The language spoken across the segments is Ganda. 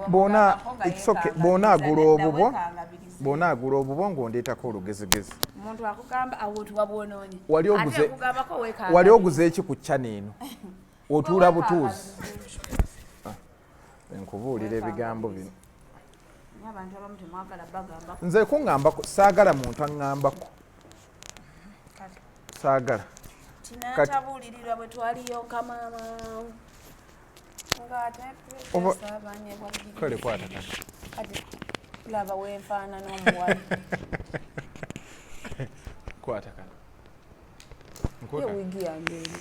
Bona it's okay. Bona agula obubo ng'ondeetako olugezigezi. Omuntu akugamba awotu wabwonoonye. Wali oguze eki ku channel eno? Otuula butuuzi. Nkubuulira ebigambo bino. Abantu abamu temwagala bagamba. Nze kuŋŋambako saagala muntu aŋŋambako. Saagala. Tinatabuulirirwa bwe twaliyo kamaama. Kale kwata kati. Laba wenfaana n'omuwala. Kwata kana. Ye wigi yange eri.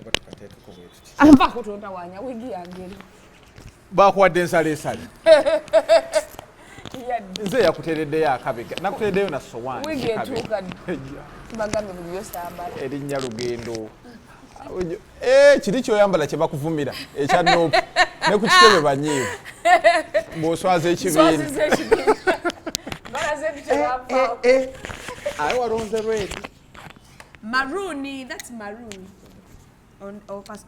Oba tukateekako bwetuti. Ava kutonda wanya wigi yange eri. Bakuwadde ensaleesale. Nze yakuteereddeyo akabega. Nakuteereddeyo na sowaani. Wigi etuuka bagambe buli yosambala. Erinnya Lugendo. Kiri kyoyambala kye bakuvumira ekya noopu ne ku kitebe banyiivu ng'oswaza ekibiina. Aye walonze lweti. Maroon, that's maroon.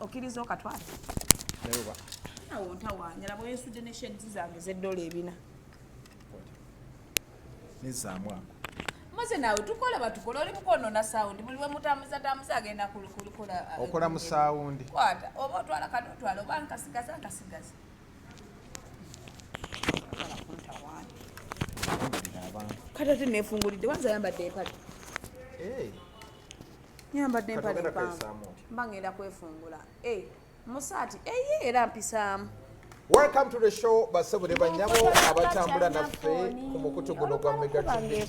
Okiriza okatwala. Nebuba. Nawo ntawanya labo yesudde ne shades zange $4 Nizaamu ako. Maze nawe tukola batukola oli mukono na sound buli we mutamuza agenda kulikola okola mu sound kwata oba twala kano twala oba nkasigaza kata tinefungulidde wanza yambadde empale yambadde empale mbangenda kwefungula musaati era mpisaamu. Welcome to the show, Basabule Banyamo, abatambula naffe ku mukutu guno gwa Mega TV.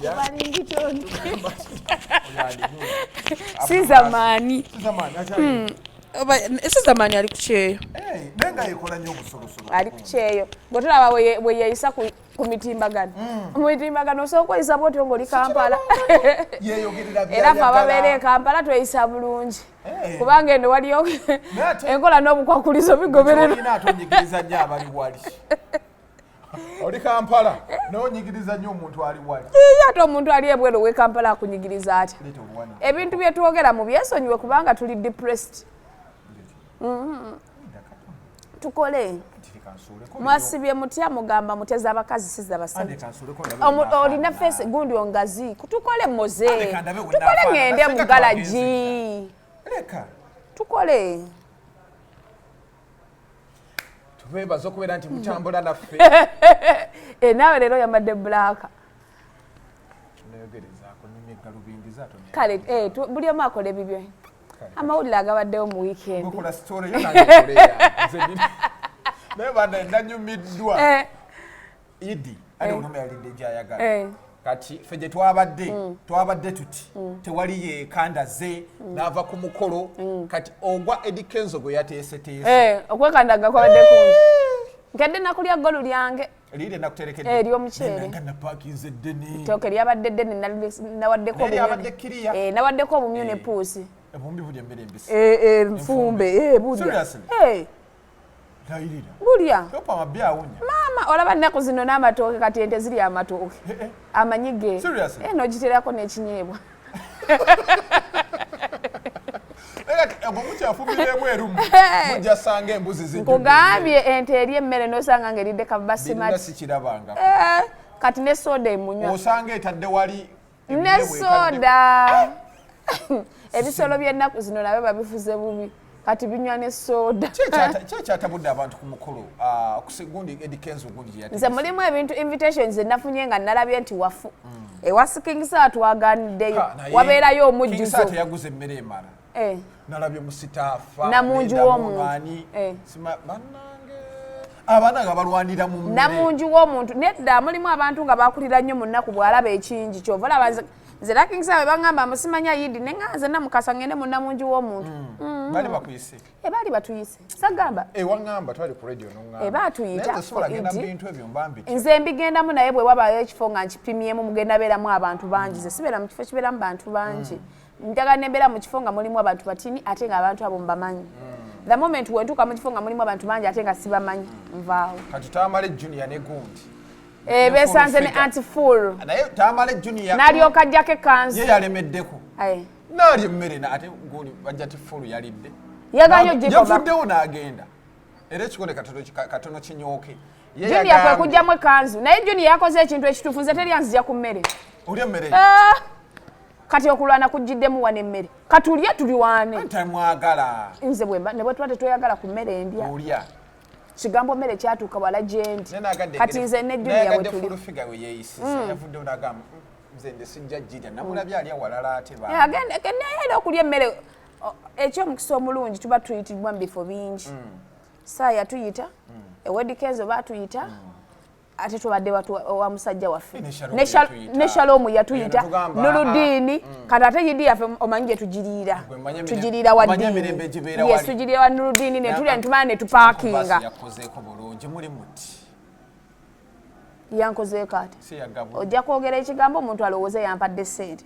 Sizamani ali kucheyo. Nenga yekola nnyo obusolosolo. Ali kucheyo. Bwotulaba we yeyisa ku mitimbagano. Mu mitimbagano osooka oyisa bwoti ng'oli Kampala. Yeeyogerera byayagala. Era ababeera Kampala tweyisa bulungi. Kubanga eno waliyo enkola n'obukwakulizo bigoberera. Olina atonyigiriza nnyo abali wali. Oli Kampala n'onyigiriza nnyo omuntu ali wali. Ate omuntu ali ebweru we Kampala akunyigiriza atya. Ebintu bye twogera mu byesonyiwe kubanga tuli depressed. Tukole. Mwasibye mutya mugamba muteza abakazi siza abasajja. Olina face gundi ongazi. Tukole moze. Tukole ngende mu galaji. Leka. Tukole. Tubebaza okubeera nti mutambula naffe. Nawe leero yambadde black. Tuneyogerezaako nnimi galubindi zaato. Kale buli omu akola ebibyo. Amawulire agabaddewo mu weekend. Mukola story yo nangekoleya. Naye banda ndanyumiddwa. Idi ali omume yalidde gyayagala. Kati ffe gye twabadde tuti tewali yeekandaze n'ava ku mukolo kati ogwa Edikenzo gwe yateeseteese. Okwekandaga kwabadde kungi. Nkedde nakulya golu lyange. Lide nakuterekedde. Eryomuceere. Nga napakinze ddene. Tooke lyabadde ddene nawaddeko obumyu. Lyabadde kiriya. Nawaddeko obumyu ne puusi. Ebumbi bulya emmere embisi. Nfumbe. Bulya. Seriously? Lairira. Bulya. Topa mabya awunya. Mama olaba nnaku zino n'amatooke kati ente ziri amatooke. Amanyige. Seriously? N'ogiterako n'ekinyeebwa. Mukyafumbiremu erumu mujja sanga embuzi zijjudde. Nkugambye ente eri emmere n'osanga ng'eridde kabasimati. Bino sikirabanga. Kati ne soda emunywa. Osanga etadde wali ne soda. Ebisolo by'ennaku zino nabyo babifuze bubi. Kati binywa ne soda. Kyekyattabudde abantu ku mukolo gundi Edikenzo gundi yati. Nze mulimu ebintu invitations nafunye nga nalabye nti wafu. Ewasi King Sir twaganiddeyo. Wabeerayo omujjuzo. King Sir teyaguze emmere emala. Nalabye mu sitaafa. Namunju w'omuntu. Abaana nga balwanira mu mmere. Namunju w'omuntu. Nedda mulimu abantu nga bakulira nnyo mu nnaku bw'alaba ekingi kyova olaba nze King Sir bangamba amusimanya Yidi ne nganze Namukasa ngende mu namunju w'omuntu. Bali bakuyise. Bali batuyise. Sagamba. Wangamba twali ku radio n'ongamba. Batuyita. Nze sola genda bintu ebyo mbambi. Nze mbigendamu naye bwe wabayo ekifo nga nkipimyemu mugenda beeramu abantu bangi. Ze sibeera mu kifo kibeeramu bantu bangi. Njagala nembeera mu kifo nga mulimu abantu batini ate nga abantu abo mbamanyi. The moment wentuuka mu kifo nga mulimu abantu bangi ate nga sibamanyi nvaawo. Kati Tamale Junior ne gundi. Besanze ne anti-full. Naye Tamale Junior. N'alyoka ajjako ekkanzu. Ye yalemeddeko. N'alya emmere ate gundi bajja ti full yalidde. Yaganya ojjeko. Yavuddewo n'agenda. era ekikonde katono kinyooke Junior kwe kujjamu ekanzu naye Junior yakoze ekintu ekituufu nze teryanzija ku mmere olya emmere kati okulwana kujjiddemu wane emmere katulye tuliwane ntamwagala nze bwemba ne bwe tuba tetweyagala ku mmere endya olya kigambo mmere kyatuuka wala gyendi kati nze ne Junior bwe tuli fulufiga we yeeyisiza yavudde onagamba nze nde sijja jjirya namulabye ali awalala ate agenda okulya emmere ekyomukisa omulungi tuba tuyitibwa mu bifo bingi saa yatuyita ewedikenzo batuyita ate tubadde wa musajja waffe ne Shalom yatuyita Nurudini kati ate yidi yaffe omanyi gye tugiriira wa ddiini yes tugiriira wa Nurudini ne tulya netumala ne tupaakinga yakozeeko bulungi muli muti yankozeeko ate ojja kwogera ekigambo omuntu alowooze yampadde ssente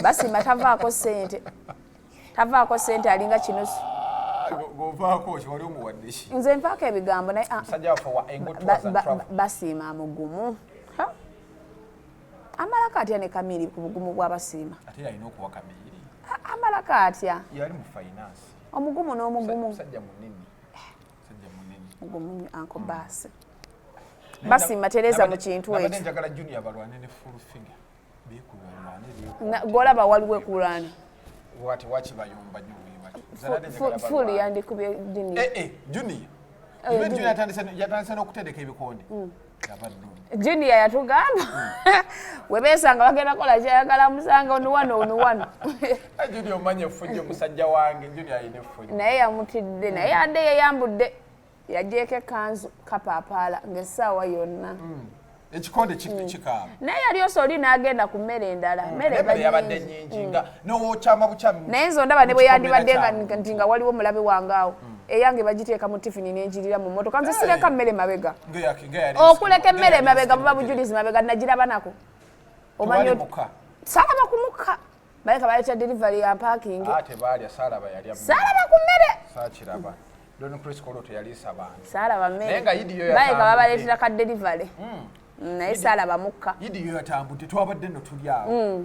Basima tavaako ssente alinga kinusu nze mpaako ebigambo naye Basiima amugumu amalako atya ne Kamiri ku bugumu bwa Basiima amalako atya omugumu n'omugumu mugumu anko Basi Basiima tereza mu kintu ekyo golaba waliwo ekulwana Fuli yandikubye Junior yatandise n'okutendeka ebikonde Junior yatugamba webeesanga bagenda kola kyayagala musanga onuwano Junior omanye effujjo musajja wange Junior ayina effujjo naye yamutidde naye ande yeyambudde yagyeko ekanzu kapaapaala ng'essaawa yonna ekikonde kikaaba naye yali osooli n'agenda ku mmere endala mmere yabadde nnyingi nga n'owokyama bukyami naye nze ondaba ne bwe yandibadde nti nga waliwo mulabe wange eyange bagiteeka mu tifini n'enjirira mu mmotoka nze sireka mmere mabega okuleka emmere mabega buba bujulizi mabega nagiraba nako omanyi saalaba ku mukka baleka baleeta delivery ya parking saalaba ku mmere saakiraba Don Chris Koloto yaliisa abantu saalaba mmere baleka babaleetera ka delivery naye saalaba mukka yidi yo yatambudde twabadde no tuli awo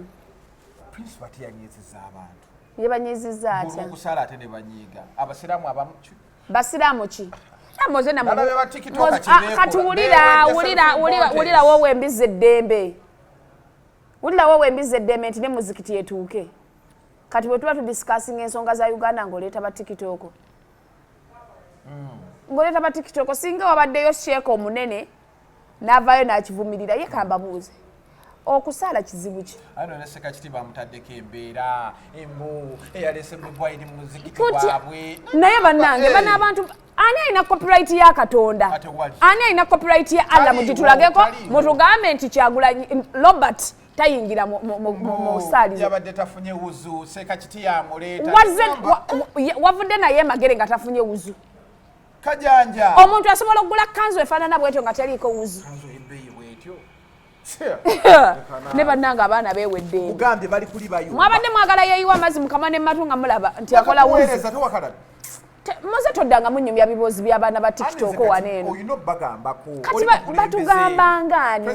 Prince Bati yanyiizizza abantu yebanyiizizza atya okusala ate ne banyiiga Abasilamu abamu Basiramu ki amoze na kati wulira wowe embize eddembe nti ne muzikiti etuuke kati bwe tuba tudiscussing ensonga za Uganda ng'oleeta ba TikTok singa wabaddeyo Sheikh omunene n'avaayo n'akivumirira ye kambabuuze okusala kizibu ki ano neseka kiti bamutaddeko embeera embu eyalese mubwairi mu muzikiti gwabwe naye bannange bana abantu ani alina copyright ya Katonda ani alina copyright ya Allah mugitulageko mutugambe nti Kyagulanyi Robert tayingira mu sali yabadde tafunye wuzu seka kiti ya muleeta wavudde naye magere nga tafunye wuzu kajanja omuntu asobola okugula kanzu efaanana bwetyo nga taliiko wuzu ne bannanga abaana beewedde ugambye bali kuli bayo mwabadde mwagala yeeyiwa amazzi mukama ne matu nga mulaba nti akola wuzu muze toddanga munyumya biboozi by'abaana ba TikTok waneeno kati batugambangani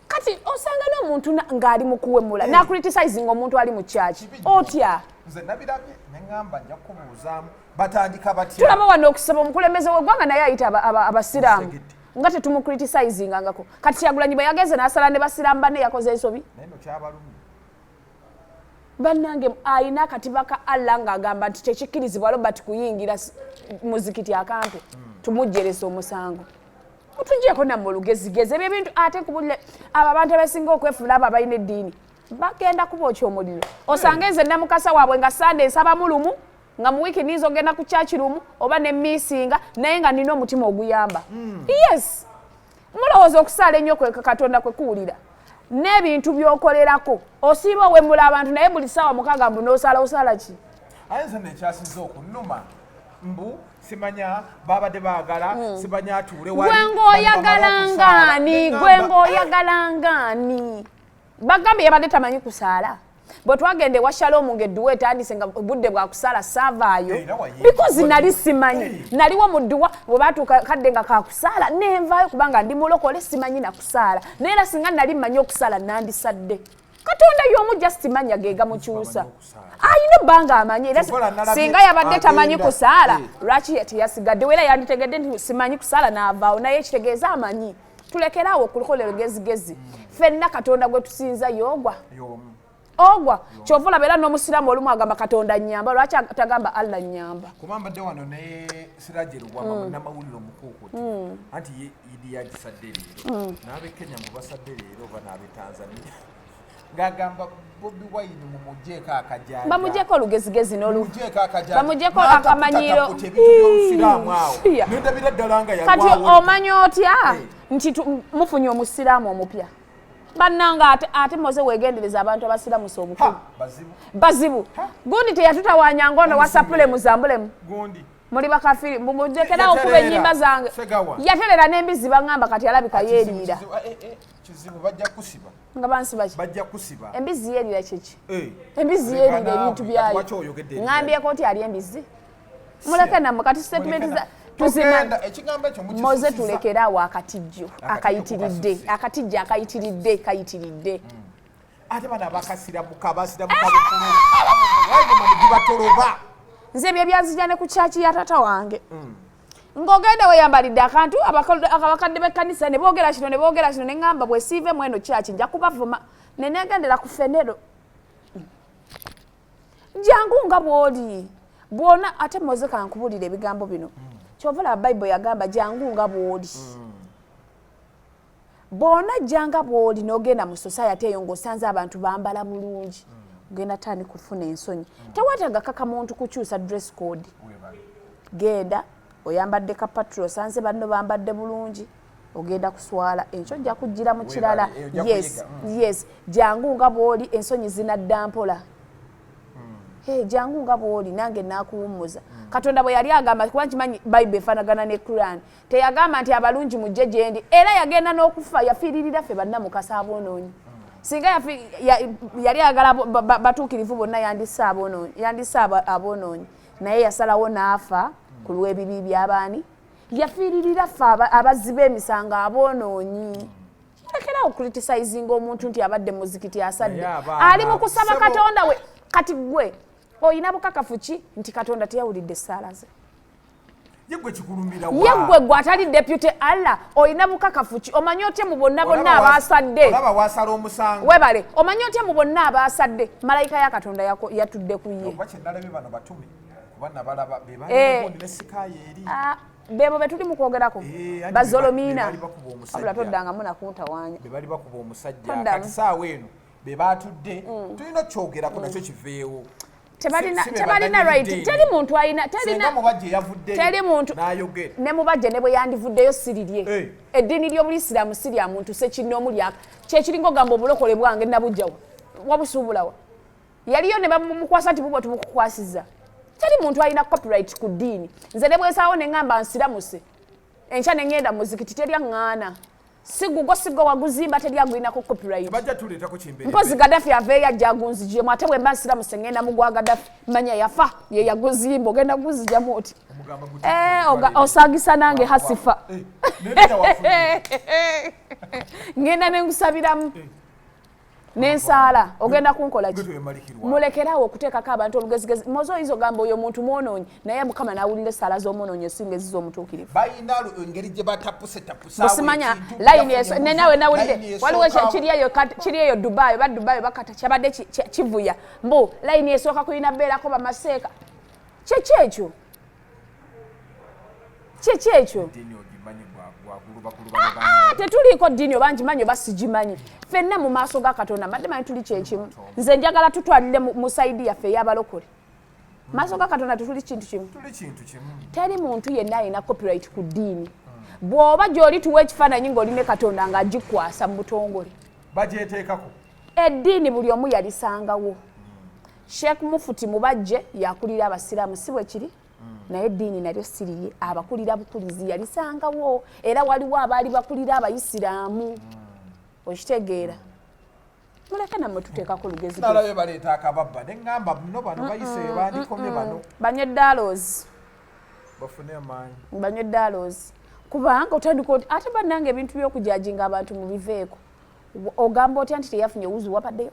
kati osanga n'omuntu ng'ali mu kuwemula n'acriticizing omuntu ali mu kyaki otya nze nabirabye neŋŋamba nja kubuuzaamu batandika batya tulaba wano okusaba omukulembeze w'eggwanga naye ayita abasiraamu nga tetumucriticizingangako kati Kyagulanyi bwe yageze n'asala ne basiraamu banne yakoze ensobi bannange ayina akatiba ka Allah ng'agamba nti tekikkirizibwa Robert kuyingira muzikiti akampe tumujjeresa omusango otuggyeko nammwe olugezigezi ebyo ebintu ate kubulire abo abantu abasinga okwefuna abo abalina eddiini bagenda kubookya omuliro osanga nze Namukasa waabwe nga Sunday nsaba mulumu nga mu wiiki niizo ogenda ku church room oba ne miisinga naye nga nina omutima oguyamba yes mulowooza okusala ennyo kwe Katonda kwe kuwulira n'ebintu by'okolerako osiiba owemmula abantu naye buli ssaawa mukaaga mbu n'osala osala ki aye nze nekyasiza okunnuma mbu simanya babadde baagala simanya atuule gwe ng'oyagala ngaani bagambye yabadde tamanyi kusaala bwe twagenda ewa Shalom ng'edduwa etandise nga budde bwa kusala saavaayo because nali simanyi naliwo mu dduwa bwe baatuuka kadde nga kakusaala nenvaayo kubanga ndi mulokole simanyi na kusaala naye era singa nali mmanyi okusala nandisadde katonda y'omu just manya geega mukyusa ayina ebbanga amanyi era singa yabadde tamanyi kusaala lwaki teyasigadde era yanditegedde nti simanyi kusaala n'avaawo naye ekitegeeza amanyi tulekeraawo okukolera gezigezi ffenna katonda gwe tusinza y'ogwa ogwa kyova olaba era n'omusiraamu olumu agamba katonda nnyamba lwaki atagamba allah nnyamba kuba mbadde wano ne sirajero gwama munnamawulire omukuukuti anti idi yagisadde leero n'ab'e Kenya mubasadde leero oba n'ab'e Tanzania ng'agamba Bobiwine mumugyeko akajaja bamugyeko olugezigezi n'olugyeko akajaja bamugyeko akamanyiiro by'omusiraamu awo n'endabira ddala nga yalwawo kati omanya otya nti mufunye omusiraamu omupya bannanga ate moze wegendereza abantu abasiramusa obukulu bazibu gundi teyatutawanya ngono wasapule muzambulemu gundi muli bakafiri mumujekerawo kuba ennyimba zange yaterera n'embizi baŋŋamba kati alabika yeeriira kizibu bajja kusiba nga bansiba ki bajja kusiba embizi yeeriira kiki embizi yeeriira ebintu byayo ŋŋambyeko nti ali embizi muleke nammwe kati statement za moze tulekeraawo akatijjo akayitiridde akatijjo akayitiridde ate bana bakasiramuka basiramuka gibatoloba nze ebyo byanzija ne ku kyaki ya tata wange ng'ogenda weyambalidde akantu abakadde b'ekkanisa ne boogera kino ne ŋŋamba bwe siive mweno kyaki nja kubavuma ne neegendera ku ffenero jangu nga bw'oli bwona ate moze kankubulira ebigambo bino kyova olaba bayibuli yagamba jangu nga bw'oli boona jjanga bw'oli n'ogenda mu society eyo ng'osanze abantu bambala bulungi ogenda tani kufuna ensonyi tewetaaga kaka muntu kukyusa dress code genda oyambadde kapatro osanze banno bambadde bulungi ogenda kuswala ekyo ojja kujjira mu kirala yes jangu nga bw'oli ensonyi zinadda mpola jangu nga bw'oli nange naakuwummuza katonda bwe yali agamba kuba nkimanyi bayibuli efaanagana ne Quran teyagamba nti abalungi mujje gye ndi era yagenda n'okufa yafiiririra ffe bannamukasa aboonoonyi singa yali ayagala batuukirivu bonna yandisse aboonoonyi naye yasalawo n'afa ku lw'ebibi by'abaani yafiiririra ffe abazzi b'emisango aboonoonyi lekerawo okulitisayizinga omuntu nti abadde muzikiti asadde ali mu kusaba katonda we kati gwe oyina bukakafu ki nti katonda teyawulidde essaala ze yeggwe gwe atali deputy Allah oyina bukakafu ki omanyi otya mu bonna abaasadde webale omanyi otya mu bonna abaasadde malayika ya katonda yatudde ku ye bebo betuli mu kwogerako bazolomiina abula toddangamu nakuntawaanya bebali bakuba omusajja kati saawa eno be batudde tulina kyogerako nakyo kiveewo tebalina right teri muntu ayina teri muntu ne mubajje ne bwe yandivuddeyo sirirye eddiini ly'obulisilamu si lya muntu sekinne omulyaka kyekiringa ogamba obulokole bwange nabujjawa wabusuubulawa yaliyo ne bamukwasa nti bubwe tumukukwasiza teri muntu ayina copyright ku ddiini nze ne bwesaawo ne ŋŋamba nsiramuse enkya ne ŋŋenda muzikiti terya ŋŋaana sigugo waguzimba teryagulinako copyright mpozi Gaddafi aveeyo ajja agunzijyemu ate bwe mba nsiramuse ŋŋenda mugwa Gaddafi manya yafa ye yaguzimba ogenda guzijjamu oti osaagisa nange hasifa ŋŋenda ne ngusabiramu n'ensaala ogenda kunkola ki mulekerawo okuteekako abantu olugezigezi mozo oyinza ogamba oyo muntu mwonoonyi naye mukama n'awulira essaala z'omwonoonyi esinga eziza omutuukirivu balina engeri gye batapusetapusa busimanya layini nenawe nawulire waliwo kiri eyo Dubai bakata kyabadde kivuya mbu layini esooka kulina beerako bamaseeka kyekyo tetuliiko ddiini oba ngimanyi oba sigimanyi ffenna mu maaso ga katonda mbadde manyi tuli kyekimu nze njagala tutwalire mu saidi yaffe ey'abalokole maaso ga katonda tetuli kintu kimu teri muntu yenna alina copyright ku ddiini bw'oba gy'oli tuwa ekifaananyi ng'oline katonda ng'agikwasa mu butongole bagyeteekako eddiini buli omu yalisangawo Sheikh Mufuti mubajje yakulira abasiraamu si bwe kiri naye eddiini nalyo siriye abakulira bukulizi yalisangawo era waliwo abaali bakulira abayisiraamu okitegeera muleke nammwe tuteekako olugezi nalabe baleeta akababba ne ŋŋamba muno bano bayiseeyo bandikomye bano banywe dalozi bafune amaanyi banywe dalozi kubanga otandika oti ate bannange ebintu by'okujajinga abantu mu biveeko ogamba otya nti teyafunye wuzi wapaddeyo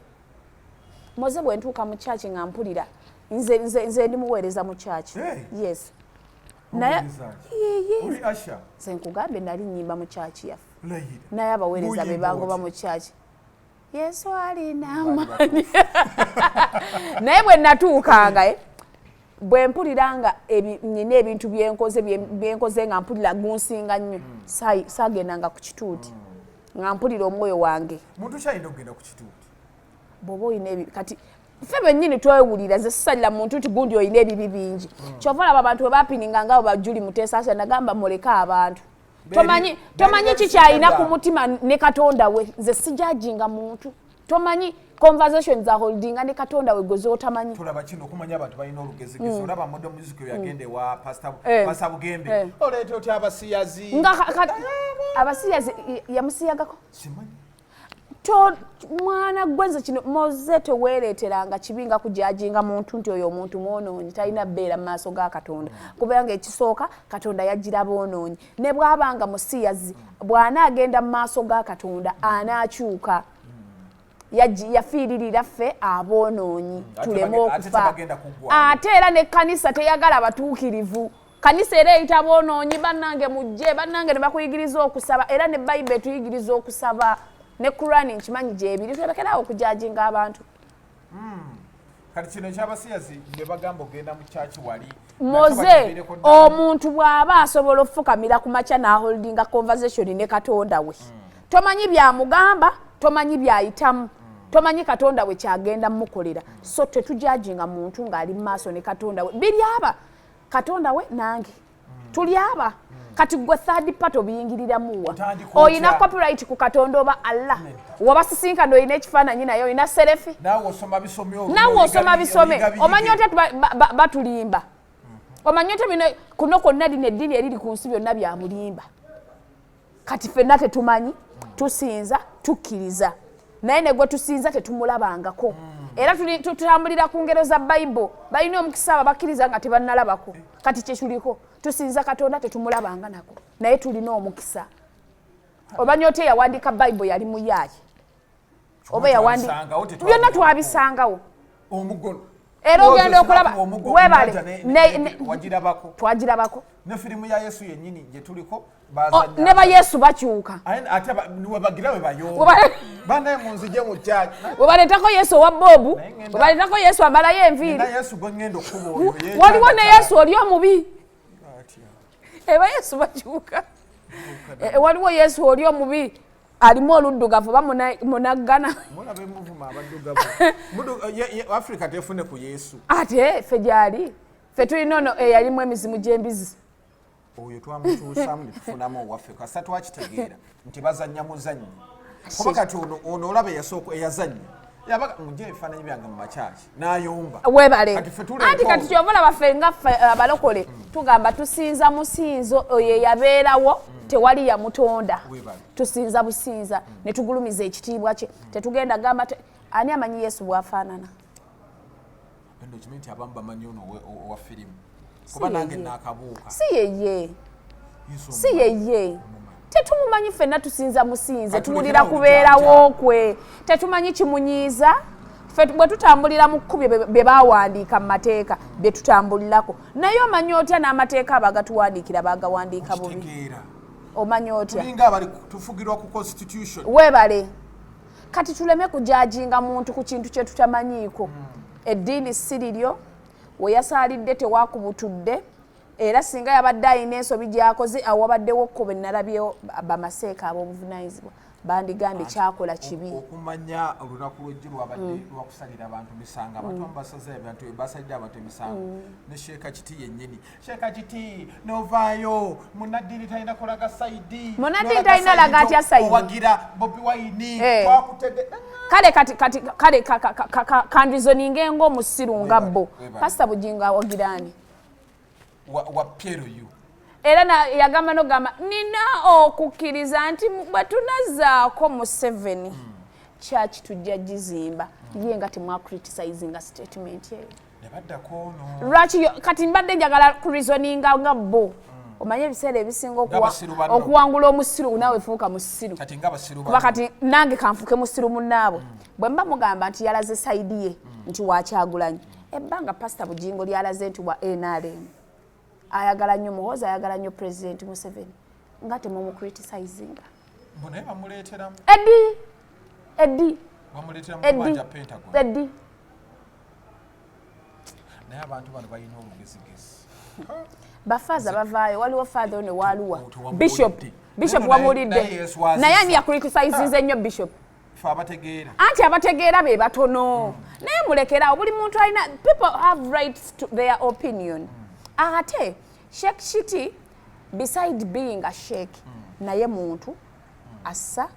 moze bwe ntuuka mu church nga mpulira nze ndi muweereza mu church. Yes. Naye uli Asha senkugambe nali nnyimba mu church yaffe. Naye abaweereza be bangoba mu church. Yesu alina amaanyi. Naye bwe natuukanga bwe mpuliranga nyina ebintu byenkoze nga mpulira gunsinga nnyo saagendanga ku kituuti nga mpulira omwoyo wange. Muntu kyalina okugenda ku kituuti bw'oba olina kati ffe bennyini twewulira nze sisalira muntu nti gundi olina ebibi bingi. Kyova olaba abantu bwe bapininga ngabo bajuli Muteesa nagamba muleke abantu. Tomanyi kikyalina ku mutima ne Katonda we. Nze sijajinga muntu. Tomanyi conversation za holdinga ne Katonda we gozo otamanyi. Tulaba kino okumanya abantu balina olugezigezi. Olaba modern music yagende wa Pastor Bugembe. Oleeta otya abasiyazi. Nga abasiyazi yamusiyagako. Simanyi. Mwana gwenze kino moze tewereeteranga kibinga kujajinga muntu nti oyo omuntu mwonoonyi talina bbeera mu maaso ga Katonda. Kubanga ekisooka Katonda yagira boonoonyi. Ne bw'abanga musiyazi bw'anaagenda mu maaso ga Katonda anaakyuka. Yafiiririra ffe aboonoonyi tuleme okufa. Ate era n'ekkanisa teyagala batuukirivu. Kanisa era eyita boonoonyi bannange mujje bannange ne bakuyigiriza okusaba era ne Bayibuli etuyigiriza okusaba. Ne Kurani nkimanyi gyebiri tulekerawo okujajinga abantu. Kati kino ekyabasiyazi bwe bagamba ogenda mu church wali moze omuntu bw'aba asobola okufukamira ku makya n'aholdinga conversation ne Katonda we. Tomanyi byamugamba, tomanyi byayitamu, tomanyi Katonda we kyagenda mukolera. So tetujajinga muntu ng'ali mu maaso ne Katonda we. Biri aba Katonda we nange tuli aba. Kati gwe third party obiyingiriramu wa. Oyina copyright ku Katonda oba Allah. Wabasisinkana oyina ekifaananyi naye oyina selfie. Naawe osoma bisomyo. Naawe osoma bisome. Omanyi otya batulimba. Omanyi otya bino kuno konna dino eddiini eriri ku nsi byonna bya mulimba. Kati ffenna tetumanyi, tusinza, tukkiriza. Naye ne gwe tusinza tetumulabangako. Era tutambulira ku ngero za Bayibuli. Balina omukisa abakkiriza nga tebannalabako. Kati kye tuliko. Tusinza Katonda tetumulabanga nako. Naye tulina omukisa. Omanyi otya yawandiika Bayibuli yali muyaaye. Oba yawandiika. Byonna twabisangawo. Omugono. Era ogenda okulaba webale wagirabako. Twagirabako. Ne firimu ya Yesu yennyini gye tuliko bazanya. Ne ba Yesu bakyuka. Ate we bagira we bayo. Banaye munzije mu church. Webaletako Yesu owa Bobu. Webaletako Yesu amalayo enviiri. Na Yesu gwengendo kubo oyo. Waliwo ne Yesu oli omubi. Eba Yesu bakyuka. Waliwo Yesu oli omubi. Alimu oluddugavu ba munaggana. Mulabe muvuma abaddugavu. Africa tefune ku Yesu. Ate ffe gyali. Ffe tulina ono eyalimu emizimu gy'embizi. Oyo twamutuusamu ne tufunamu owaffe kasa twakitegeera nti bazannya muzannyi. Kuba kati ono olaba eyazannya. Yabaga mujje ebifaananyi byange mu makyaki n'ayomba. Webale. Anti kati kyova olaba ffe nga abalokole tugamba tusinza musinzo oyo eyabeerawo tewali yamutonda. Tusinza businza ne tugulumiza ekitiibwa kye. Tetugenda gamba ani amanyi Yesu bw'afaanana. Endo kimenti abamu bamanyi ono owa firimu. Kuba nange naakabuuka. Si yeye. Si yeye. Tetumumanyi ffenna tusinza musinze tuwulira kubeerawo kwe. Tetumanyi kimunyiiza. Ffe bwe tutambulira mu kkubi bye baawandiika mu mateeka bye tutambulirako. Naye omanyi otya n'amateeka abagatuwandiikira bagawandiika bubi. Omanyi otya? Tulinga abali tufugirwa ku constitution. Webale. Kati tuleme kujajinga muntu ku kintu kye tutamanyiiko. Eddiini si liryo, we yasaalidde tewakubutudde, era singa yabadde ayina ensobi gy'akoze awabaddewo kkubo ennalabyewo bamaseeka ab'obuvunaanyizibwa bandigambye kyakola kibi. Okumanya olunaku lw'ejjo lwabadde lwakusalira abantu misango. Abantu basalidde abantu emisango. Ne Sheikh Kitti yennyini. Sheikh Kitti novaayo munnaddiini talina kolaga sayidi. Munnaddiini talina laga atya sayidi. Owagira Bobiwine. Twakutedde. Kale kandizoninge ng'omusiru nga bo. Pastor Bujinga awagiraani. Wa Piero you. Era yagamba nogamba nina okukkiriza nti bwe tunazaako mu 7 church tujja gizimba ye nga temwa criticizing statement eyo. Ne baddako ono. Lwaki kati mbadde njagala ku reasoninga nga bo. omanye ebiseera ebisinga okuwangula omusiru naawe fuuka musiru kuba kati nange kanfuuke musiru munnaabwe bwe mba mugamba nti yalaze sayidi ye nti Wakyagulanyi ebbanga pasita Bujingo lyalaze nti wa NRM ayagala nnyo Muhoozi ayagala nnyo President Museveni nga temumucriticizinga Eddi naye abantu bano balina olugezigezi bafaza bavaayo waliwo father ne waluwa bishop wamulidde naye ani yacriticisize nnyo bishop anti abategeera be batono naye mulekerawo buli muntu alina people have rights to their opinion ate Sheikh Kitti beside being a sheikh naye muntu assa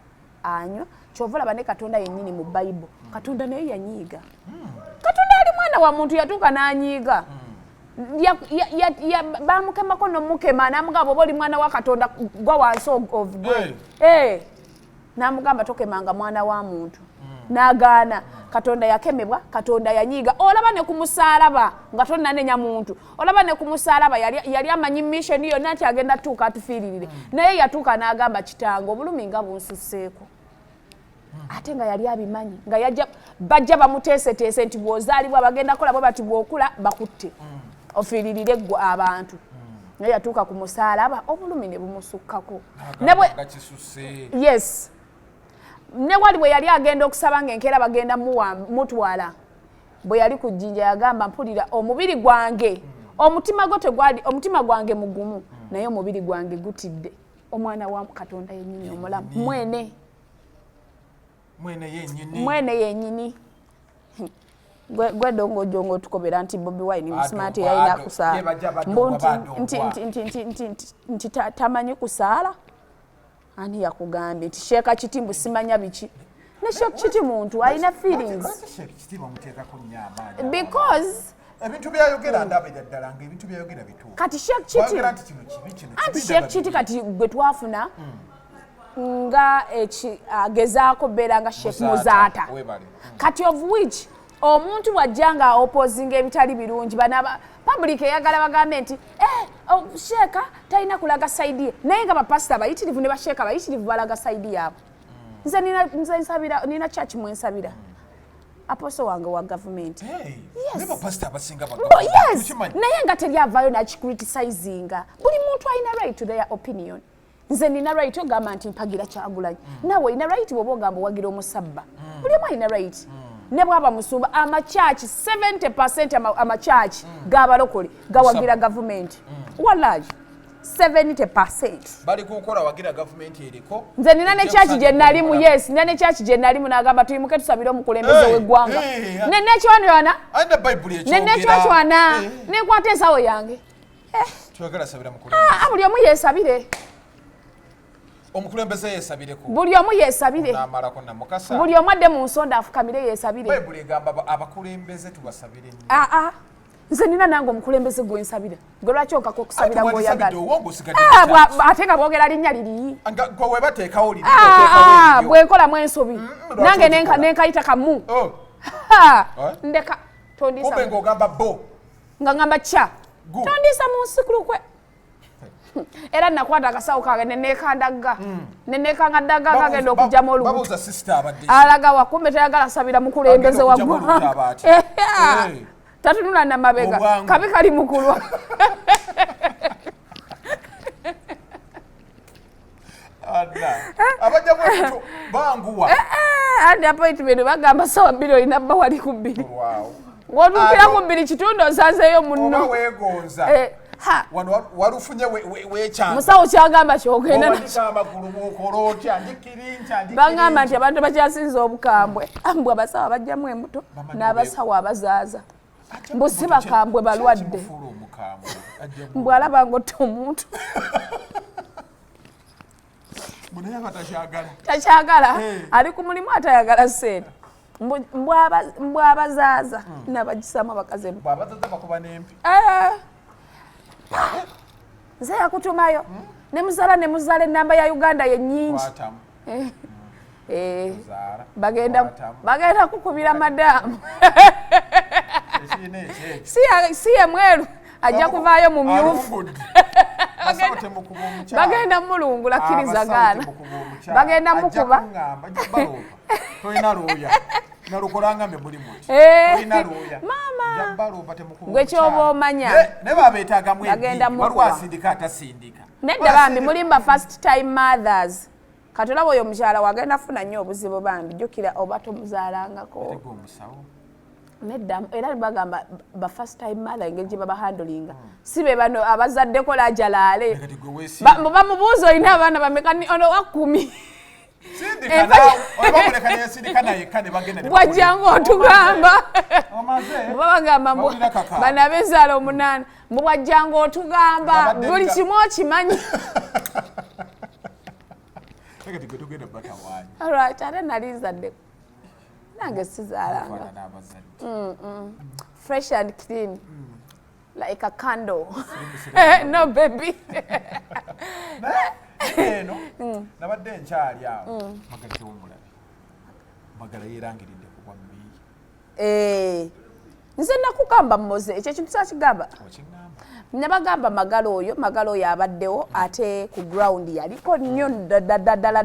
anywa kyovalaba ne Katonda yennyini mu Bible Katonda naye yanyiiga Katonda ali mwana wa muntu yatuuka n'anyiiga bamukemako nomukema namugamba oba oli mwana wa Katonda gwa wansi of gwe namugamba tokemanga mwana wa muntu n'agaana Katonda yakemebwa Katonda yanyiiga olaba ne ku musaalaba nga tonnanenya muntu olaba ne ku musaalaba yali amanyi mission yonna nti agenda tuuka atufiiririre naye yatuuka n'agamba kitange obulumi nga bunsuseeko ate nga yali abimanyi nga bajja bamuteeseteese nti bw'ozaalibwa bagenda kola bwe bati bw'okula bakutte ofiiririre gwe abantu naye yatuuka ku musaalaba obulumi ne bumusukkako yes ne wali bwe yali agenda okusaba ng'enkeera bagenda mutwala bwe yali ku jjinja yagamba mpulira omubiri gwange omutima gwange mugumu naye omubiri gwange gutidde omwana wa Katonda yennyini omulamu mwene yennyini gwe dongo tukobera nti Bobiwine Musmati yalina kusaala nti tamanyi kusaala ani yakugambye nti Sheikh Kitti mbu simanya biki ne Sheikh Kitti muntu alina feelings because ebintu byayogera ndabira ddala ng'ebintu byayogera bituufu kati Sheikh Kitti kati gwe twafuna nga agezaako beera nga Sheikh Muzaata kati of which omuntu wajjanga opposing ebitali birungi bana public eyagala bagambe nti Sheikh talina kulaga side ye naye nga bapasita bayitirivu ne Sheikh bayitirivu balaga side yaabo nze nsabira nina church mwensabira apostle wange wa government naye nga teryavaayo nakicriticizinga buli muntu alina right to their opinion nze nina right ogamba nti mpagira Kyagulanyi nawe ina right bw'oba ogamba wagira omusabba buli omu alina right ne bwaba musumba amachachi 70% amachachi gabalokole gawagira government wallahi 70% bali kukola wagira government eriko nze nina ne church je nalimu yes nina ne church je nalimu nagamba tuyimuke tusabire omukulembeze w'eggwanga ne kyona anda bible ekyogera ne kyona ne kwate ensawo yange twagala sabira mukulembeze buli omu yesabire omukulembeze yesabireko buli omu yesabire namalako Namukasa buli omu adde mu nsonda afukamire yesabire bible egamba abakulembeze tubasabire nnyo nze nina nange omukulembeze gwensabira gwe lwaki okako okusabira ng'oyagala ate nga bwogera linnya liri bwenkolamu ensobi nange nenkayita kamu ndeka tondisa nga ngamba kya tondisa mu nsikulukwe era nakwata akasawo kange nenekandagga nenekanga dagga kagenda okujjamu olubuto alaga wakumbe tayagala sabira mukulembeze waggwa tatunula na mabega kabi kali mukulwa abajja mwetu banguwa andi appointment bagamba sawa bbiri olina bba wali ku bbiri ng'otuukira ku bbiri kitundu osanzeeyo munno oba weegonza walufunye wekyanga musawo kyagamba kyogenda bagamba nti abantu bakyasinza obukambwe mbwe abasawo bajjamu embuto n'abasawo abazaaza mbu si bakambwe balwadde mbwe alaba ngotta omuntu takyagala ali ku mulimu atayagala sente mbwe abazaaza nabagisamu abakazi nze yakutumayo nemuzaala enamba ya Uganda yennyingi bagenda kukubira madamu si ye mweru ajja kuvaayo mu myufu bagenda mulungula kkiriza gaana bagenda mukuba toyina looya nalukolanga mbe muli muti toyina looya gwe kyoba omanya ne babeetaagamu waliwo asindika atasindika nedda bambi mulimba first time mothers kati olaba oyo omukyala wagenda funa nnyo obuzibu bambi jjukira oba tomuzaalangako nedda era bagamba ba first time mother engeri gye babahandolinga si be bano abazaddeko lajalaale bamubuuza olina abaana bamekani ono wa 10 bwajjanga otugamba babagamba bano abezaala 8 bwajjanga otugamba buli kimu okimanyi alright ate nali nzaddeko nange sizaalanga fresh and clean like a candle no baby eno nabadde nkyali awo magalite womulabe magala yerangiridde kubwa mbii nze nakugamba mmoze ekyo kintu kyakigamba nabagamba magalo oyo abaddewo ate ku ground yaliko nnyo ddala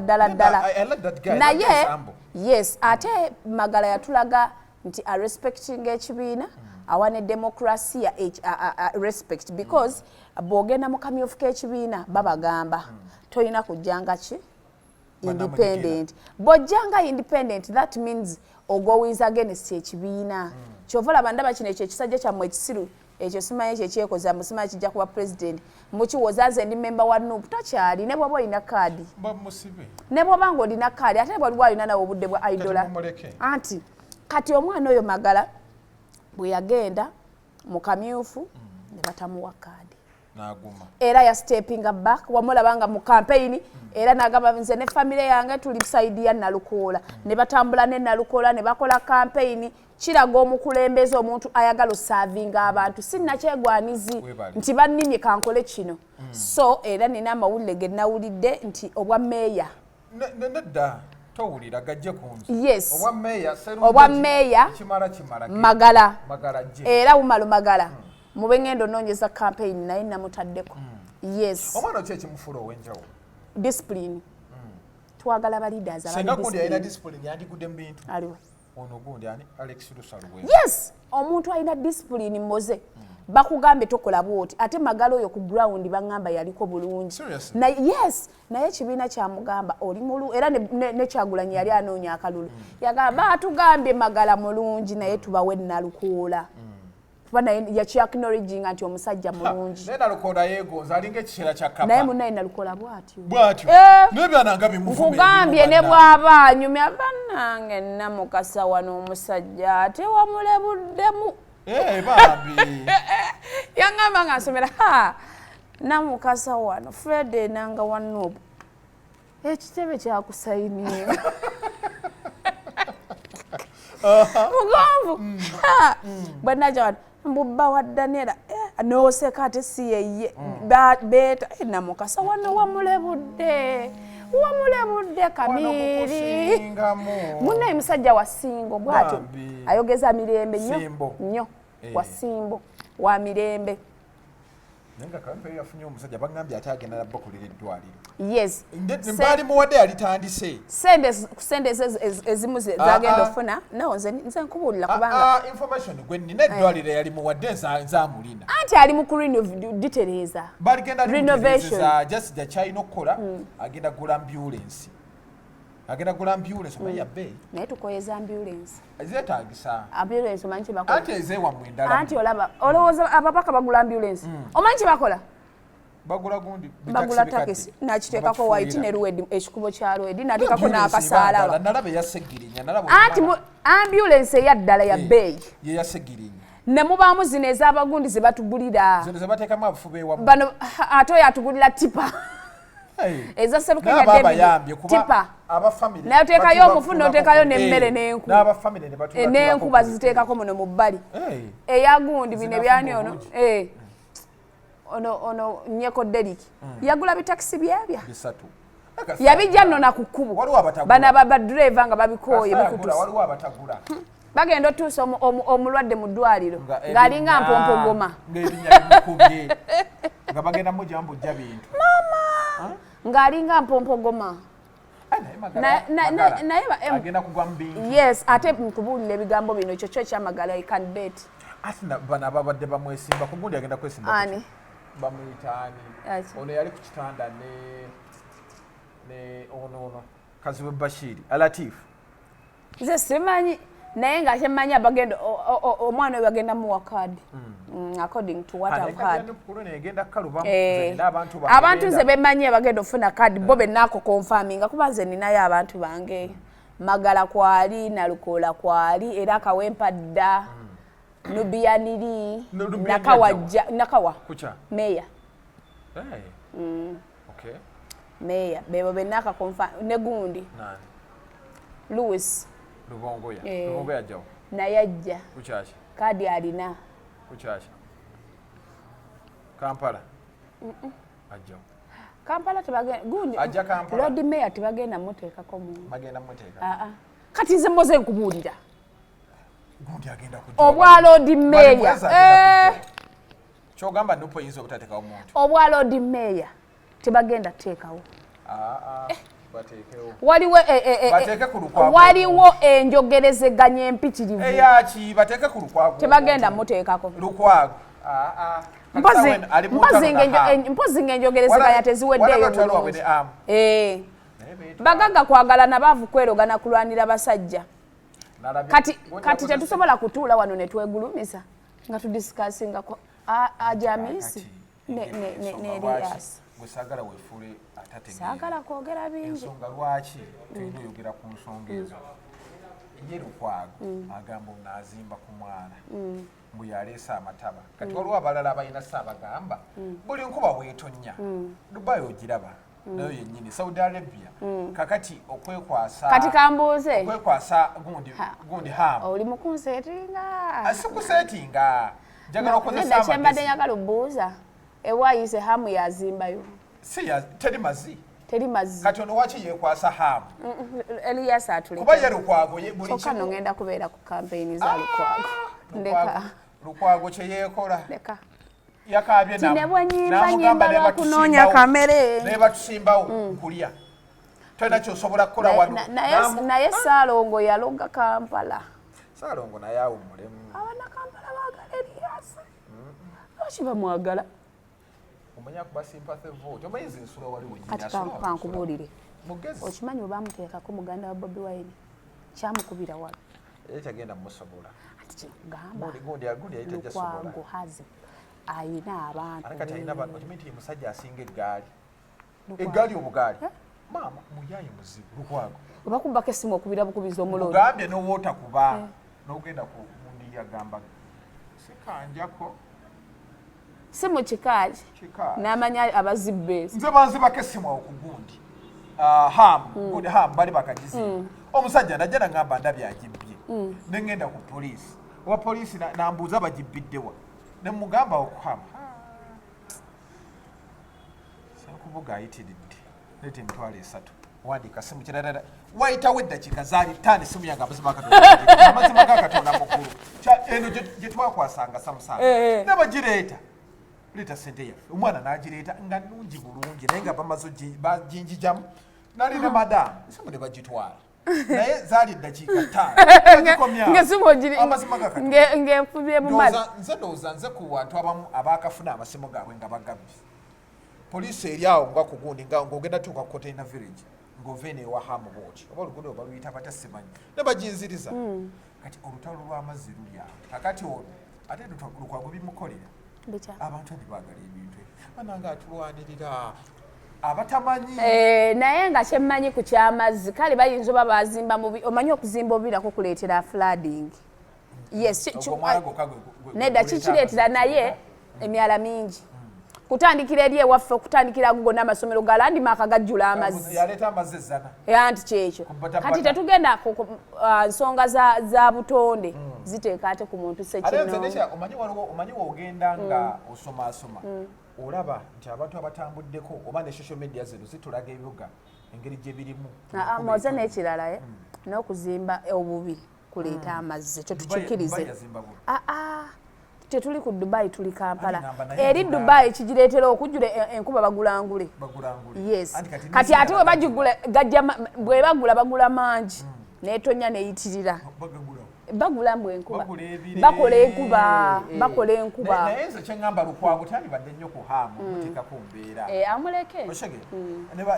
naye yes ate magala yatulaga nti respecting ekibiina awane demokrasia respect because bwogenda mu kamyufu k'ekibiina babagamba toyina kujjanga ki independent bw'ojjanga independent that means ogowiz against ekibiina kyova olaba ndaba kino ekyo ekisajja kyammwe ekisiru ekyo simanyi ekyo ekyekoza musimanyi kijja kuba president mukiwoza nze ndi member wa NUP tokyali ne bw'oba olina kaadi ne bw'oba ng'olina kaadi ate ne bw'oliba olina nawe obudde bwa idola anti kati omwana oyo magala bwe yagenda mu kamyufu ne batamuwa kaadi era ya stepping back wamulabanga mu campaign era nagamba nze ne family yange tuli side ya Nalukoola ne batambula ne Nalukoola ne bakola campaign kiraga omukulembeze omuntu ayagala serving abantu sinnakyegwanizi nti bannimye kankole kino so era nina amawulire ge nawulidde nti obwa meya nedda towulira gajje kunzi yes obwa meya magala era umalo magala mube ngendo nonyeza campaign naye namutaddeko yes omwana kye kimufuro wenjawo discipline twagala ba leaders abali discipline ayina discipline yandi kudde mbintu aliwe ono gundi ani Alex Lusalwe yes omuntu ayina discipline moze bakugambe tokola bwoti ate magalo oyo ku ground bangamba yaliko bulungi na yes naye kibiina kya mugamba oli mulu era ne kyagulanye yali anoonya akalulu yagamba atugambye magala mulungi naye tubawe Nalukoola bana yachi acknowledging anti omusajja mulungi nena Nalukoola yegonza alinga ekishera kya kapa naye munaye Nalukoola bwatyo nebyananga bimuvume kugambye ne bwaba nyumya bannange Namukasa wano omusajja ate wamulebuddemu bambi yangamba ngasomera Namukasa wano Fred nanga wanubu ekitebe kyakusayiniye mugonvu bwanaja mbubba wa Daniela nooseka ate si yeye beta Namukasa wano wamulebudde kamiri munne musajja wa Singo bwatyo ayogeza mirembe nnyo wa Simbo wa mirembe nenga kampe yafunye omusajja bagambye atagenda labba kulira eddwaliro yes mbali muwadde alitandise sende ezimu zagenda ofuna no nze nkubulira kubanga information gwe nina eddwaliro yali muwadde nzamulina anti ali mu ditereza renovation just the China okola agenda gula ambulance omanyi yabbe naye tukoyeza ambulance ezetagisa ambulance omanyi kyebakola anti ezewa mwendala anti olaba olowooza abapaka bagula ambulance omanyi kyebakola bagula takisi nakiteekako white ne luwedi ekikubo kya luwedi nateekako n'akasaalaba nalaba eyasegirinya anti ambulance eyaddala ya bbeeyi yeyasegirinya ne mubaamu zino ez'abagundi ze batugulira zino ze bateekamu abufuba ewamu bano ate oyo atugulira tipa eza Serukenya David tipa naye oteekayo omufu n'oteekayo n'emmere n'enku baziteekako muno mu bbali eyagundi bino byani ono Nyeko Derek yagula bitakisi byabya yabijja nno na ku kkubo bano abadriver nga babikooye bikutusa bagenda otuusa omulwadde mu ddwaliro ng'alinga mpompogoma nga bagenda mujambo jja bintu mama ng'alinga mpompogoma agenda kugwa mu bintu. Yes, ate nkubuulira ebigambo bino ekyo kyo ekyamagala candidate. Ate bano ababadde bamwesimba ku gundi agenda kwesimba. Ani? Bamuyita ani? Ono yali ku kitanda ne ono Kaziwe Bashiri Alatif. Nze simanyi naye nga kyemmanyi abagenda omwana we bagenda muwa kadi according to what I've heard. Abantu nze bemmanyi bagenda ofuna kadi bo bennaako confirminga kuba nze ninayo abantu bange Magala kwali Nalukola kwali era Kawempa dda Nubiyaniri Nakawa kucha Meya. Okay. Meya bebo bennaaka confirm ne gundi nani Louis Lubongoya Lubongoya jaw nayajja kuchachi kadi alina kuchachi Kampala ajja Kampala tebagenda gundi ajja Kampala Lord Mayor tebagenda muteekako mu bagenda muteeka kati nze mmoze nkubuulira gundi agenda kujja obwa Lord Mayor kyogamba nupo yinza obutateekawo omuntu obwa Lord Mayor tebagenda teekawo bateekewo waliwo bateeke ku lukwago waliwo enjogerezeganya empitirivu eyaki bateeke ku lukwago tebagenda muteekako lukwago mpozi ng'enjogerezeganya teziweddeeyo bulungi bagagga kwagala nabaavu kwerogana kulwanira basajja kati tetusobola kutuula wano ne twegulumiza nga tudisikasinga ajamisi ne Elias Sagala wefule atate sagala kwogera bingi ensonga lwaki tulina oyogera ku nsonga ezo ye lukwago agambo nazimba ku mwana mbu yaleesa amataba kati waliwo abalala abalina saabagamba buli nkuba weetonya Dubai ogiraba nayo yennyini Saudi Arabia kakati okwekwasa kati kambuuze okwekwasa gundi hamu oli mukunseetinga asikuseetinga njagala okozesa kyembadde njagala obbuuza ewayise hamu yazimbayo teri mazzi kati ono waki yekwasa hamu Elias atuleka kuba ye lukwago ye buli kyokka no ngenda kubeera ku kampeyini za lukwago ndeka lukwago kye yeekola ndeka yakabye namugamba lwakunoonya kamere naye batusimbawo nkulya tolina kyosobola kukola wano naye Saalongo yaloga Kampala Saalongo naye awummulemu abana Kampala baagala Elias lwaki bamwagala omanya kuba sympathy vote omayizi ensula wali kati kankubuulire okimanyi bwe bamuteekako muganda wa Bobiwine kyamukubira wala kyagenda mumusobola ati kyekugamba Lukwago hazi ayina abantu nti musajja asinga eggaali obugaali maama muyayi muzibu Lukwago obakumbako essimu okubira bukubiza omulongo gambye nowoota kuba n'ogenda ku mundi yagamba sikanjako si mu kikaali n'amanya abazibbe nze banzibako essimu awo ku gundi gundi hamu bali bakagizimba omusajja najja nagamba ndabye agibbye ne ngenda ku poliisi oba poliisi nambuuza bagibbiddewa ne mugamba okuhamu senkubuga ayitiridde nete emitwalo 3 wandika simu kirala wayitawo eddakiika zaali ttaano essimu yange amazima ga Katonda mukulu eno gye twakwasanga samusanga ne bagireeta leeta ssente yaffe omwana n'agireeta nga nnungi bulungi naye nga bamaze baginjijamu nalina madamu essimu ne bagitwala naye zaali eddakiika 5 ng'efubye mu mazzi nze ndowooza nze ku bantu abamu abaakafuna amasimu gaabwe nga bagabye poliisi eri awo nga ku gundi ng'ogenda tuuka ku Container Village ng'ova eno ewa hamu booti oba oluguudo baluyita bata simanyi ne baginziriza kati olutalo lw'amazzi luli awo kakati ono ate Lukwago bimukolera abantu abibaagala ebintu bananga atulwanirira abatamanyi naye nga kyemmanyi ku kyamazzi kale bayinza oba bazimba omanyi okuzimba obubirako kuleetera flooding yes nedda kikireetera naye emyala mingi kutandikira eri ewaffe okutandikira ago gonna amasomero ga landmark gajjula amazzi yaleeta amazzi ezzana anti kyekyo kati tetugenda nsonga za butonde ziteeka ate ku muntu omanyi woogenda nga osomaasoma olaba nti abantu abatambuddeko oba ne social media zino zitulaga ebibuga engeri gye birimu moze n'ekirala n'okuzimba obubi kuleeta amazzi ekyo tukikirize tetuli ku Dubai tuli Kampala eri Dubai kijireetera okujjula enkuba bagulangule yes kati ate we bagigula gajja bwe bagula mangi n'etonya neyitirira bagula mbwe enkuba bakola enkuba naye nze kyengamba lukwago tandibadde nnyo ku haamu muteeka ku mbeera amuleke oshege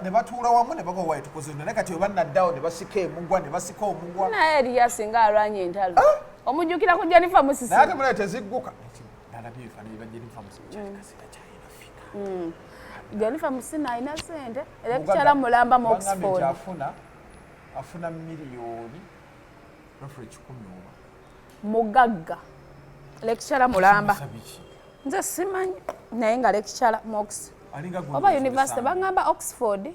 ne batuula wamu ne baga wayi tukoze naye kati we bannaddawo ne basika emugwa ne basika omugwa naye eri yasinga alwanya entalo omujjukira ku Jennifer Musisi naye ate mulala tezigguka nalabye ebifaananyi bya Jennifer Musisi kyakasira kyayinafika Jennifer Musisi alina ssente era kikyala mulamba mu Oxford afuna miliyoni mugagga lecturer mulamba nze simanyi naye nga lecturer Mox oba university bangamba Oxford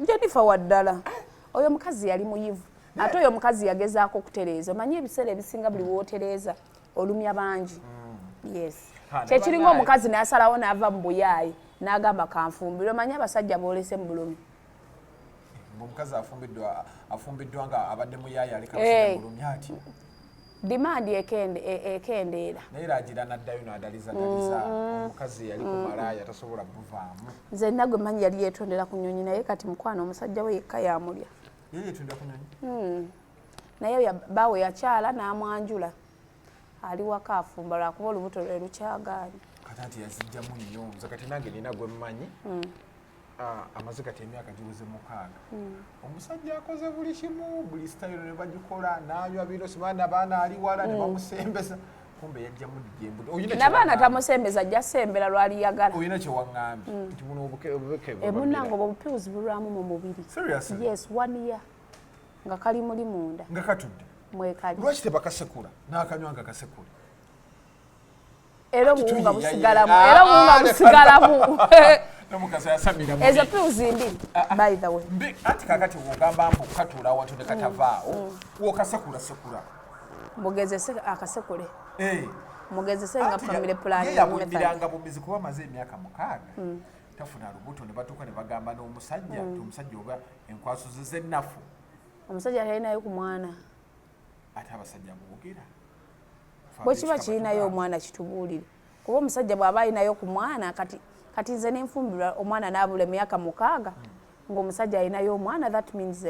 Jennifer waddala oyo mukazi yali muyivu ate oyo mukazi yagezaako okutereeza omanyi ebiseera ebisinga buli wootereeza olumya bangi yes kyekiringa omukazi n'asalawo n'ava mu buyaayi n'agamba kanfumbire omanyi abasajja boolese mu bulumi omukazi afumbiddwa nga abadde muyayi aleka bulumi ati dimandi ekendeera naye ragira naddayo n'adaliza omukazi yali ku malaaya tasobola buvaamu nze nagwe manyi yali yeetondera ku nnyonyi naye kati mukwano omusajja we yekka yamulya yeetondera ku nnyonyi naye baawe yakyala n'amwanjula ali waka afumba lwakuba olubuto lwe lukyagaanyi kati anti yazijjamu nnyo nze kati nange nina gwe mmanyi amaze kati emyaka giweze 6 omusajja akoze buli kimu buli style ne bagikola n'anywa bino simana abaana ali wala ne bamusembeza kumbe yajjamu dijembu n'abaana tamusembeza ajja sembera lwali yagala oyina kye waŋŋambye nti buno obukeke emunango obupiuzi bulwamu mu mubiri yes 1 year nga kali muli munda nga katudde mwekali lwaki tebakasekula n'akanywa nga kasekula era obuwunga busigalamu Namukasa yasamira mu ezo piuzi mbiri by the way ati kakati wogamba mbu katula watu ne katavaawo wokasekula sekula mugezese akasekule mugezese nga family plan yabuliranga bumizi kuba maze emyaka 6 tafuna lubuto ne batuuka ne bagamba n'omusajja omusajja oba enkwaso ze nnafu omusajja alinayo ku mwana ate abasajja boogera bwe kiba kirinayo omwana kitubuulire kuba omusajja bw'aba alinayo ku mwana kati nze n'enfumbirwa omwana n'abula emyaka 6 ng'omusajja alinayo omwana that means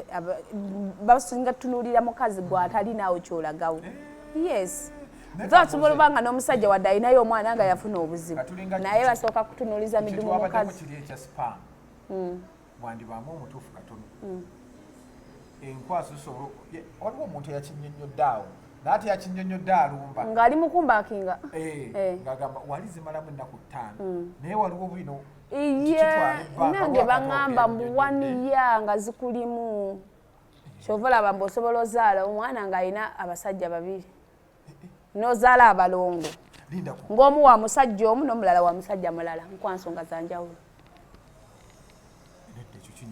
basinga tunuulira mukazi gw'atalinaawo kyolagawo yes asobola obanga n'omusajja wadde alinayo omwana nga yafuna obuzibu naye basooka kutunuuliza midumu mukazi bwandibaamu omutuufu katono enkwaso sobola waliwo omuntu eyakinnyonnyodde awo naate yakinnyonnyodde alumba ng'ali mukumbakinga ng'agamba wali zimalamu ennaku 5 naye waliwo bino nange baŋŋamba mbu 1 year nga zikulimu kyova olaba mbu osobola ozaala omwana ng'alina abasajja 2 n'ozaala abalongo ng'omu wa musajja omu n'omulala wa musajja mulala nkwansonga za njawulo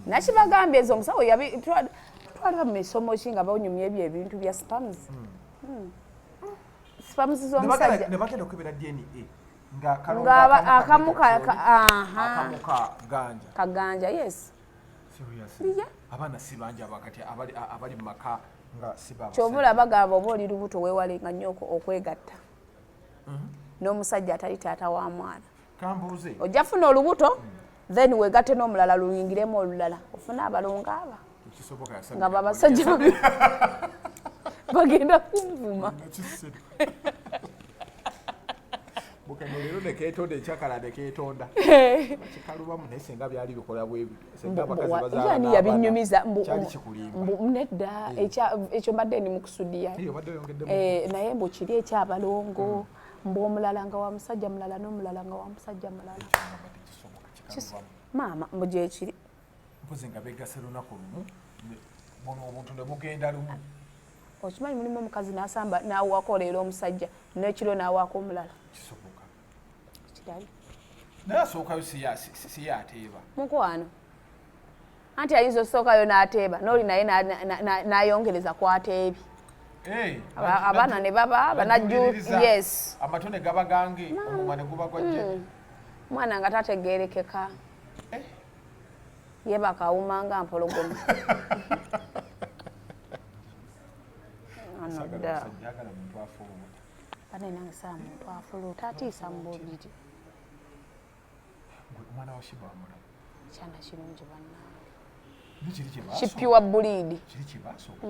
nakibagambye ezo omusawo twaliba mu misomo ki nga banyumya ebyo ebintu bya spams spams z'omusajja ne bagenda okubera DNA akamu kaganja yes abaana si bangi abakati abali mu maka nga siba kyovula bagamba oba oli lubuto weewalenga nnyo okwegatta n'omusajja atali taata wa mwana kambuuze ojja funa olubuto then weegatte n'omulala luyingiremu olulala ofuna abalongo aba nga babasajja bagenda kumvuma bukano leero nekeetonda ekyakala nekeetonda kikalubamu naye senga byali bikola bwebi yani yabinyumiza nedda ekyo mbadde ndi mukusudiya naye mbu kiri ekyabalongo mbu omulala nga wa musajja mulala n'omulala nga wa musajja mulala maama mbu gyekiri mpozi nga begase lunaku lumu bono obuntu ne bugenda lumu okimanyi mulimu omukazi n'asamba n'awaako leero omusajja n'ekiro n'awaako omulala kisoboka kirali naye asookayo si yateeba mukwano anti ayinza osookayo n'ateeba n'oli naye n'ayongereza kwateebi abaana ne baba banajju yes amatone gaba gange omumwa ne guba gwajje mwana nga tategeerekeka ye bakawumanga mpologoma sagala muntu afuubuta bane nange muntu afuluta atiisa mu buliri omwana wa Shiba amulaba kyana kirungi bannange nikiri kye kippiwa bulidi kiri kye baasooka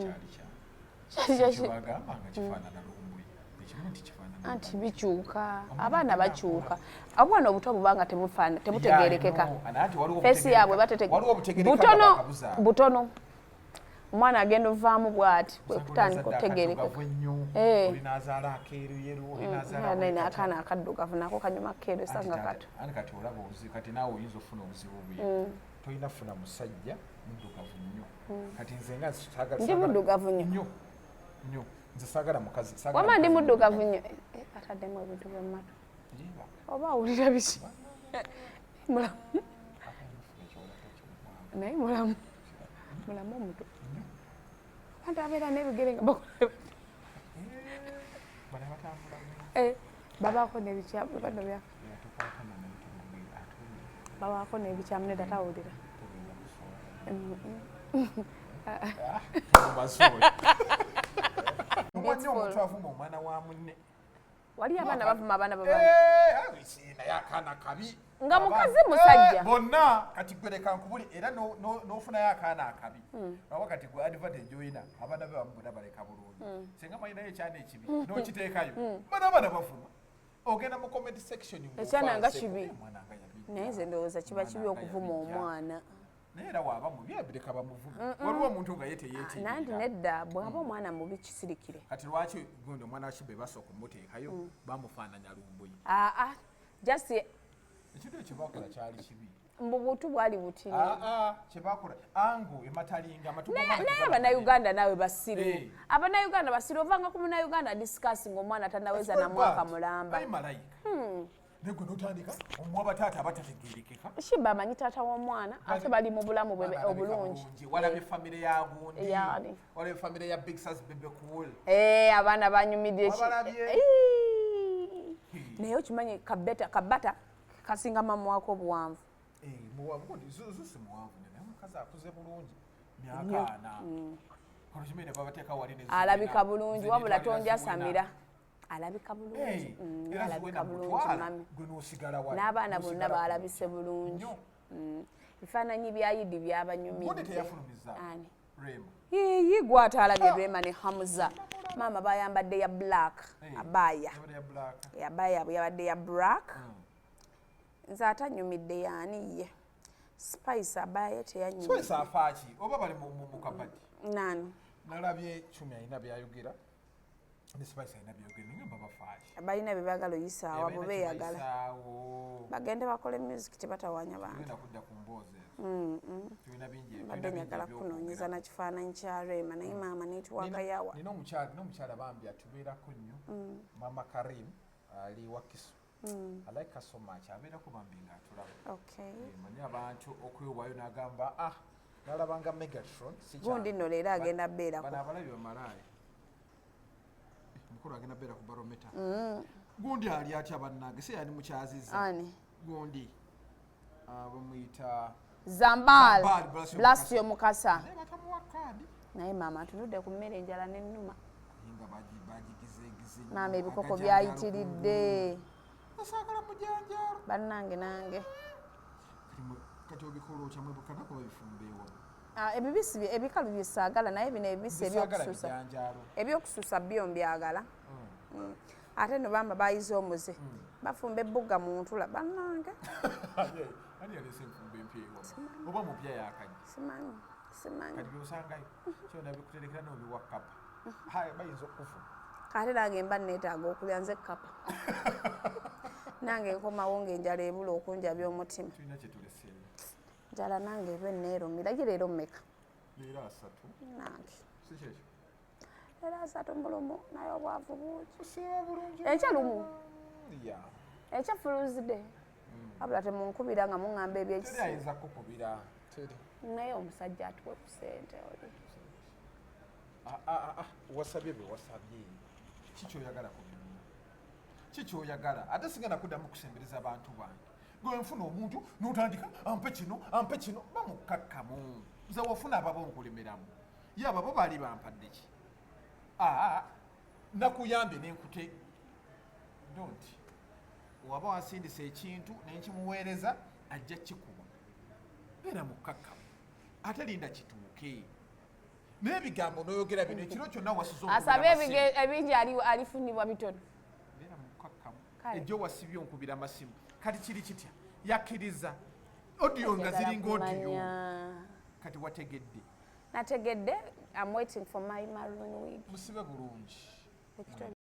kyali kyabagambanga kifaanana lumbuye ekimu nti kifaanana anti bikyuka abaana bakyuka obwana obuto bubanga tebutegerekeka feesi yaabwe butono omwana agenda ovaamu bw'ati kwekutandika otegerekeka akaana akaddugavu nako kanyuma keero esanga kato kati olaba obuzibu kati naawe oyinza ofuna obuzibu bwe tolina funa musajja muddugavu nnyo kati nze nga ndi muddugavu nnyo nze saagala mukazi wama ndi muddugavu nnyo ataddemu ebintu byemmatu oba awulira biki mulamu naye mulamu omuto abantu abeera n'ebigere nga bakola babaako n'ebikyamu bano bya babaako n'ebikyamu nedda tawulira omuntu avuma omwana wa munne wali abaana bavuma abaana naye akaana kabi nga mukazi musajja bonna kati gwe leka nkubuli era n'ofunayo akaana akabi aba kati gwe advantage oyina abaana be bamubona baleka bulungi singa mwalinayo ekyana ekibi n'okiteekayo bana bavuma ogenda mu comment section ekyana nga kibi naye nze ndowooza kiba kibi okuvuma omwana naye era waaba mubi abireka bamuvume waliwo omuntu nga ye teyeetiirira nanti nedda bw'aba omwana mubi kisirikire kati lwaki gundi omwana wa Shiba basooka okumuteekayo bamufaananya lumbuye just ekintu ekyo bakola kyali kibi mbubutu bwali butini kyebakola angu ematalinga naye abannayuganda naawe basiru abannayuganda basiru ovanga ku munnayuganda discuss ng'omwana tannaweza na mwaka mulamba malayika negwe notandika omuwa bataata abatategerekeka Shiba amanyi taata w'omwana ate bali mu bulamu obulungi walabye famire ya gundi walabye famire ya big sas bebe cool abaana banyumidde naye okimanyi kabata kasinga mama wako obuwanvu zusi muwanvu omukazi akuze bulungi myaka ana alabika bulungi wabula tonjasamira alabika bulungi alabika bulungi mami n'abaana bonna baalabise bulungi ebifaananyi bya Idi byabanyumidde yiyi gwate alabye Rema ne Hamza maama bayambadde ya black abaya yaabwe yabadde ya black nze atanyumidde yaani ye Spice abaya teyanyumidde Spice afaaki oba bali mu kabadi nani nalabye Chumi alina byayogera ne Spice alina byayogera ngamba bafaaki balina bye baagala oyisaawa bo beeyagala bagende bakole music tebatawanya bantu tugenda kudda ku mboozi tulina bingi badde njagala kunoonyeza na kifaananyi kya Rema naye maama netuwaka yawa nina omukyala bambi atubeerako nnyo Mama Karim ali Wakiso I like her so much abeerako bambi ngaatulaba manyi abantu okwewaayo n'agamba nalabanga Megatron gundi nno leero agenda beerako bano abalabi bamalaaya mukulu agenda beera ku barometa gundi ali atya bannange se yani mukyaziza gundi bamuyita Zambal Blasio Mukasa naye maama atunudde ku mmere enjala n'ennuma maama ebikoko byayitiridde asagala mujanjalo bannange nange kati obikola okyamwe bukana kuba bifumbeewo ebibisi ebikalu byesaagala naye bino ebibisi ebyokususa byo mbyagala ate no bamba bayize omuze bafumba ebbuga mu ntula bannange oba mupya yakanye simanyi kati byosangayo kyona bikuterekera n'obiwa kapa bayinza okufu ate nange mba neetaaga okulya nze kapa nange nkomawo ng'enjala ebula okunjabya omutima tulina kyetuleseeyo njala nange eba enneerumira leero mmeka leero 3 nange si kyekyo leero 3 mulumu naye obwavu bungi kusiiba bulungi enkya lumu enkya fuluzide wabula temunkubira nga muŋŋamba ebyekisi ayinza kukubira naye omusajja atuwe ku ssente oli wasabye bwe wasabye kikyoyagala ku byonna kikyoyagala ate sigenda kuddamu kusembereza abantu bange gwe nfuna omuntu n'otandika ampe kino bamukakkamu nze wafuna ababa onkulemeramu ye ababo baali bampadde ki nakuyambye nenkute don't waba wasindisa ekintu nenkimuweereza ajja kikuba beera mukkakkamu ate linda kituuke n'ebigambo n'oyogera bino ekiro kyonna wasiza asabe ebingi alifunibwa bitono beera mukkakkamu ejjo wasibye onkubira amasimu kati kiri kitya yakkiriza odiyo nga ziringa odiyo kati wategedde nategedde I'm waiting for my maroon wig musibe bulungi